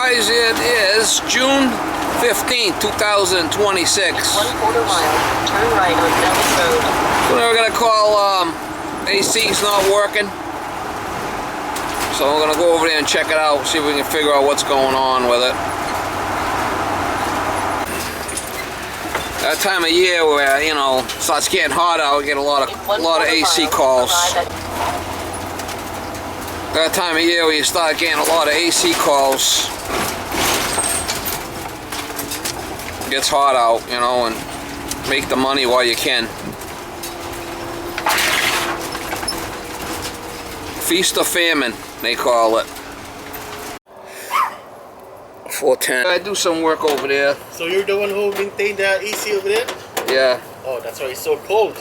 guys, it is June 15th, 2026. 1/4 mile, turn right on Ellis Road. So we're gonna call AC's not working. So we're gonna go over there and check it out, see if we can figure out what's going on with it. That time of year where, you know, it starts getting hot out, we get a lot of AC calls. That time of year where you start getting a lot of AC calls. It gets hot out, you know, and make the money while you can. Feast or famine, they call it. 410. I do some work over there. So you're the one who maintained the AC over there? Yeah. Oh, that's why it's so cold.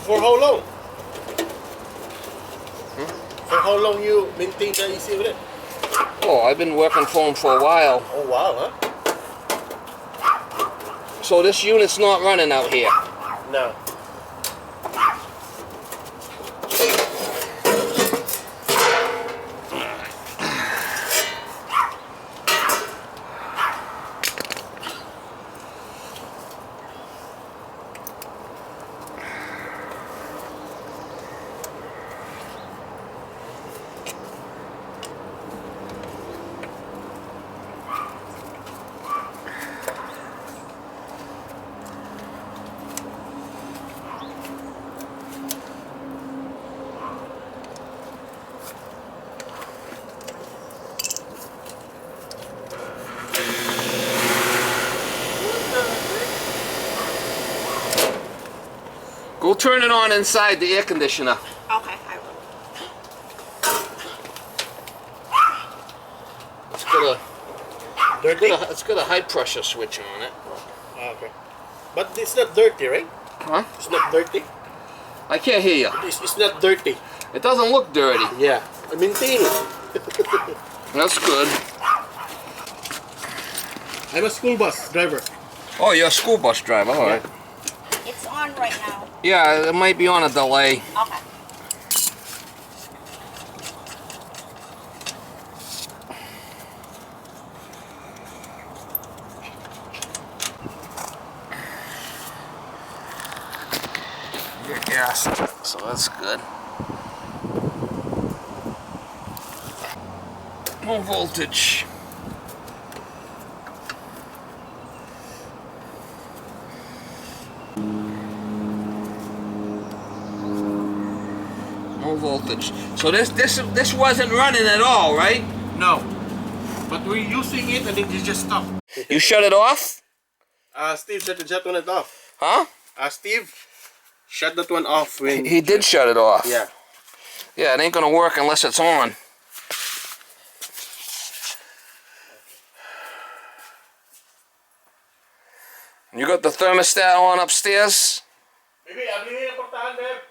For how long? For how long you maintain the AC over there? Oh, I've been working for them for a while. Oh wow, huh? So this unit's not running out here. No. Go turn it on inside the air conditioner. Okay, I will. It's got a high pressure switch on it. Okay. But it's not dirty, right? Huh? It's not dirty? I can't hear you. It's not dirty. It doesn't look dirty. Yeah. I maintain it. That's good. I'm a school bus driver. Oh, you're a school bus driver, all right. It's on right now. Yeah, it might be on a delay. Okay. Get gas, so that's good. No voltage. No voltage. So this wasn't running at all, right? No. But we're using it and then you just stop. You shut it off? Steve, shut that one off. Huh? Steve, shut that one off. When He did shut it off. Yeah. Yeah, it ain't gonna work unless it's on. You got the thermostat on upstairs? Baby, abli niya yung portahan, babe.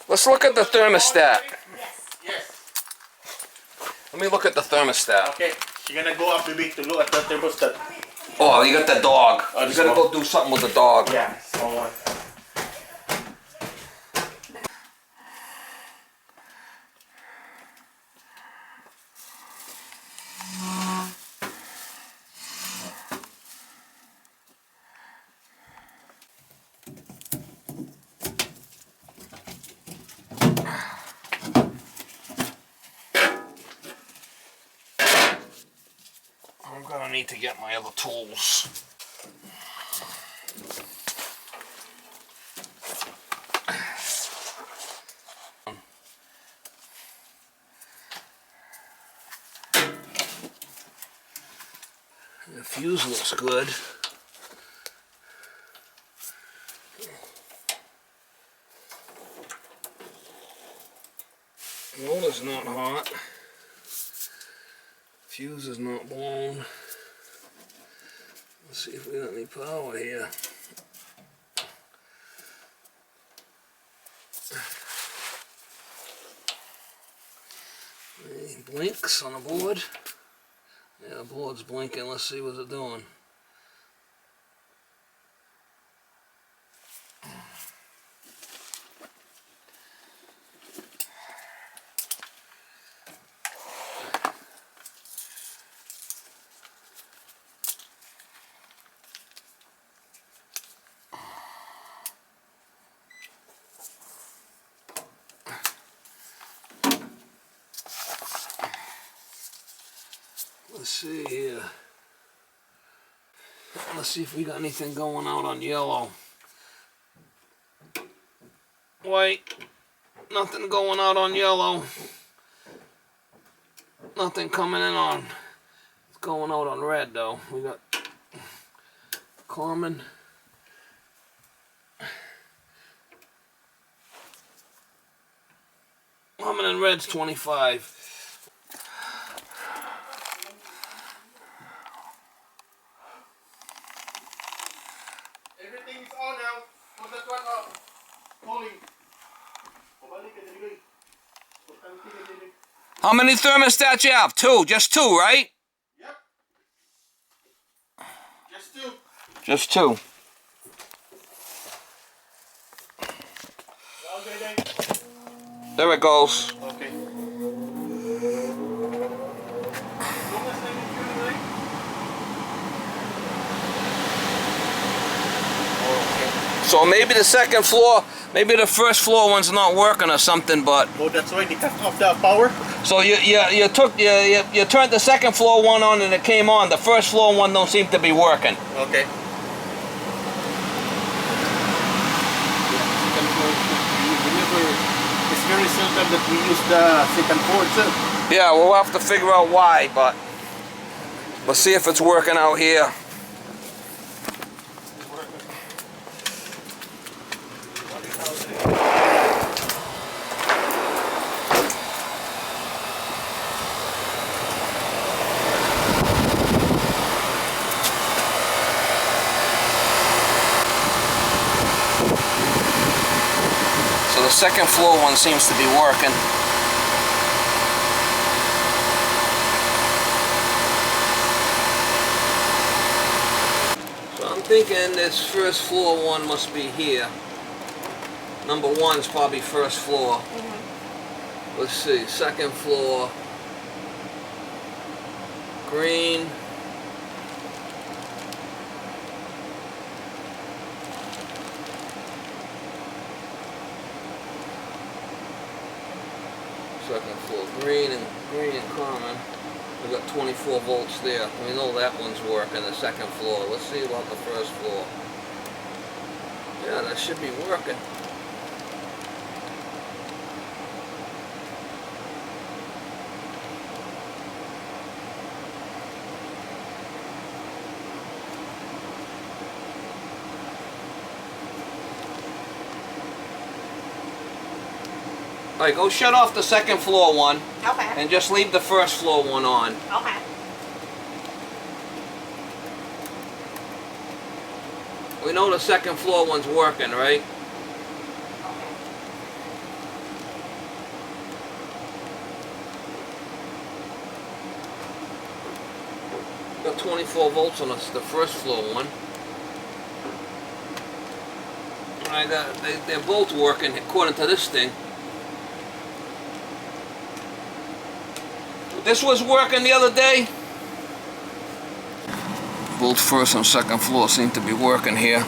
Let's look at the thermostat. Yes. Let me look at the thermostat. Okay. You're gonna go up, baby, to look at the thermostat. Oh, you got the dog. Oh, You gotta go do something with the dog. Yeah, small one. I'm gonna need to get my other tools. The fuse looks good. Motor's not hot. Fuse is not blown. Let's see if we got any power here. Any blinks on the board? Yeah, the board's blinking. Let's see what it's doing. Let's see here. Let's see if we got anything going out on yellow. White. Nothing going out on yellow. Nothing coming in on. It's going out on red though. We got common. Common and red's 25. Everything's on now. Put that one up. Calling. How many thermostats you have? 2. Just 2, right? Yep. Just 2. Just 2. Okay. There it goes. Okay. So maybe the second floor, maybe the first floor one's not working or something, but Oh, that's why they cut off the power. so you turned the second floor one on and it came on. The first floor one don't seem to be working. Okay. It's very seldom that we use the second floor itself. Yeah, we'll have to figure out why, but let's see if it's working out here. So the second floor one seems to be working. So I'm thinking this first floor one must be here. Number 1's probably first floor. Let's see, second floor. Green. Second floor, green and common. We got 24 volts there. We know that one's working. The second floor. Let's see about the first floor. Yeah, that should be working. Alright, go shut off the second floor one. Okay. And just leave the first floor one on. Okay. We know the second floor one's working, right? Got 24 volts on us, the first floor one. They're both working according to this thing. This was working the other day. Both first and second floor seem to be working here.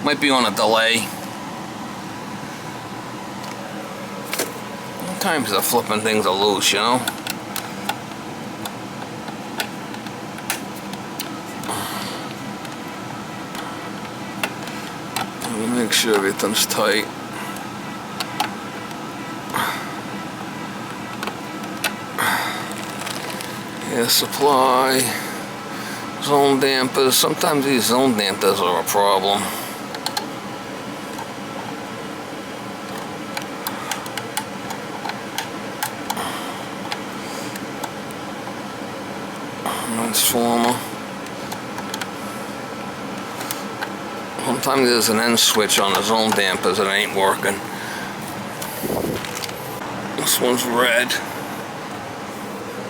Might be on a delay. Sometimes the flipping things are loose, you know? Let me make sure everything's tight. Air supply, zone dampers. Sometimes these zone dampers are a problem. Transformer. Sometimes there's an end switch on the zone dampers that ain't working. This one's red.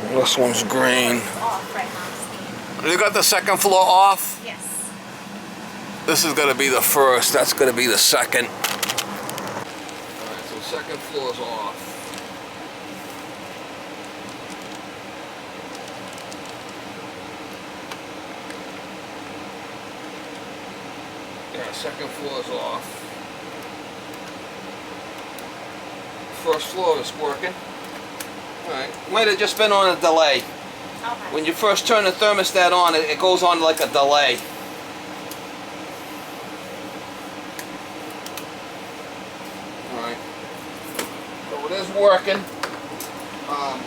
This one's green. Off right now. You got the second floor off? Yes. This is going to be the first. That's going to be the second. Alright, so second floor's off. Yeah, second floor's off. First floor is working. Alright, might have just been on a delay. Okay. When you first turn the thermostat on, it goes on like a delay. Alright. So it is working. I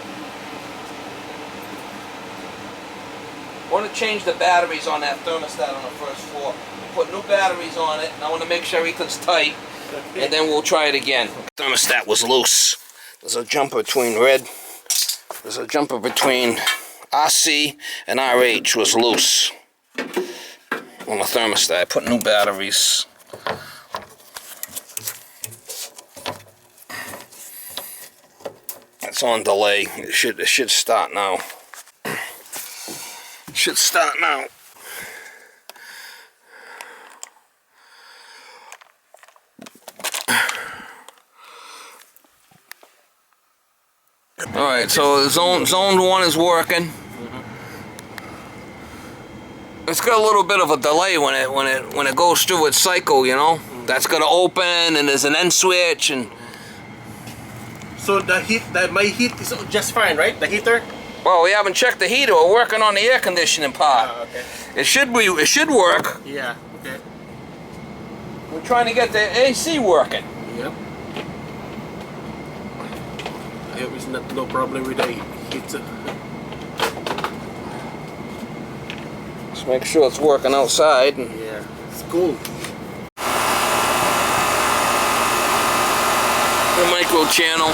want to change the batteries on that thermostat on the first floor. Put new batteries on it, and I want to make sure everything's tight, and then we'll try it again. The thermostat was loose. There's a jumper between red. There's a jumper between RC and RH was loose on the thermostat. I put new batteries. It's on delay. It should start now. It should start now. All right, so zone 1 is working. It's got a little bit of a delay when it goes through its cycle, you know. That's gonna open, and there's an end switch, and So my heat is just fine, right? The heater? well, we haven't checked the heater. We're working on the air conditioning part. Okay. It should work. Yeah, okay. We're trying to get the AC working. Yep. I hope it's no problem with the heater. Just make sure it's working outside. And Yeah, it's cool. the micro channel.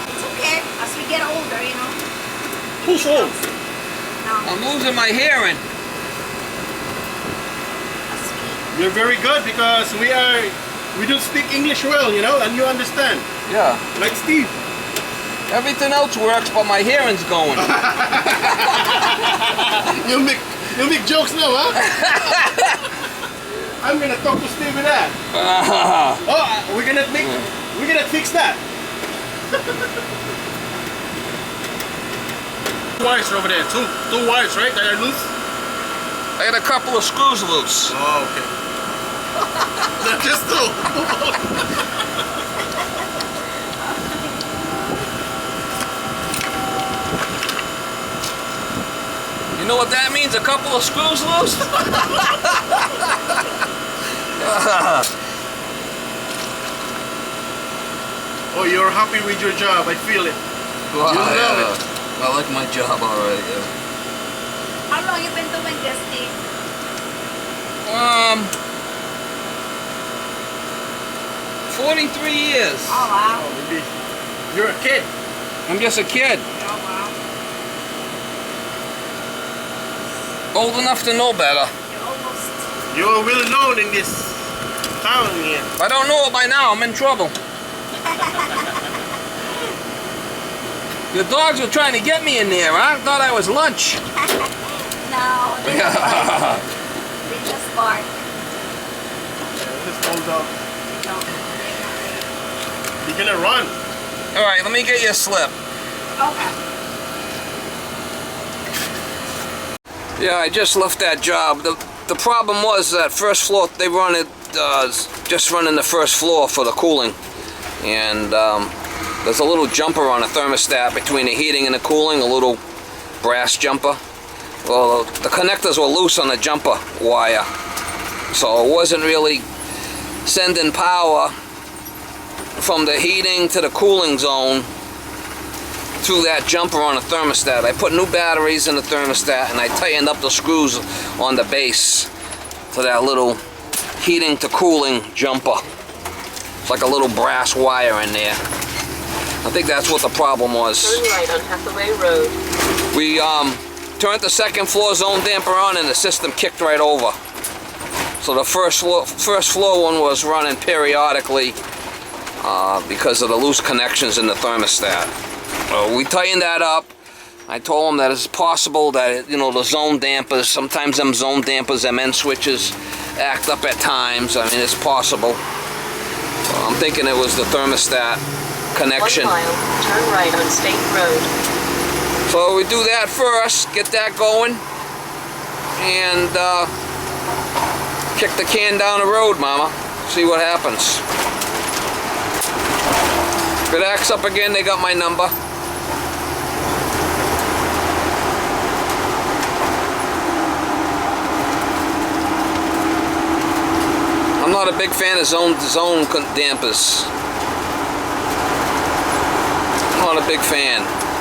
It's okay as we get older, you know. Who's old? No, I'm losing my hearing. as we You're very good because we don't speak English well, you know, and you understand. Yeah. Like Steve. Everything else works, but my hearing's going. You make jokes now, huh? I'm gonna talk to Steve with that. Oh, we're gonna fix that. Wires over there, two wires, right? That are loose. I got a couple of screws loose. Oh, okay. Not just two. You know what that means? A couple of screws loose? Oh, you're happy with your job. I feel it. Wow, You love it. I like my job already. Yeah. How long you been doing this, Steve? 43 years. Oh wow. Oh, maybe you're a kid. I'm just a kid. Oh wow. Old enough to know better. You're almost. You're well known in this town here. If I don't know it by now, I'm in trouble. The dogs were trying to get me in there. I thought I was lunch. No, they just bark. They just bark. Just hold up. No, they're not. You're gonna run. All right, let me get you a slip. Okay. Yeah, I just left that job. The problem was that first floor, they run it, just running the first floor for the cooling. And there's a little jumper on a thermostat between the heating and the cooling, a little brass jumper. Well, the connectors were loose on the jumper wire, so it wasn't really sending power from the heating to the cooling zone through that jumper on the thermostat. I put new batteries in the thermostat, and I tightened up the screws on the base to that little heating to cooling jumper. It's like a little brass wire in there. I think that's what the problem was. Turn right on Hathaway Road. We turned the second floor zone damper on, and the system kicked right over. So the first floor one was running periodically because of the loose connections in the thermostat. We tightened that up. I told them that it's possible that, you know, the zone dampers, sometimes them zone dampers, them end switches act up at times. I mean, it's possible. I'm thinking it was the thermostat connection. 1 mile, turn right on State Road. So we do that first, get that going, and Kick the can down the road, mama. See what happens. If it acts up again, they got my number. I'm not a big fan of zone dampers. Not a big fan.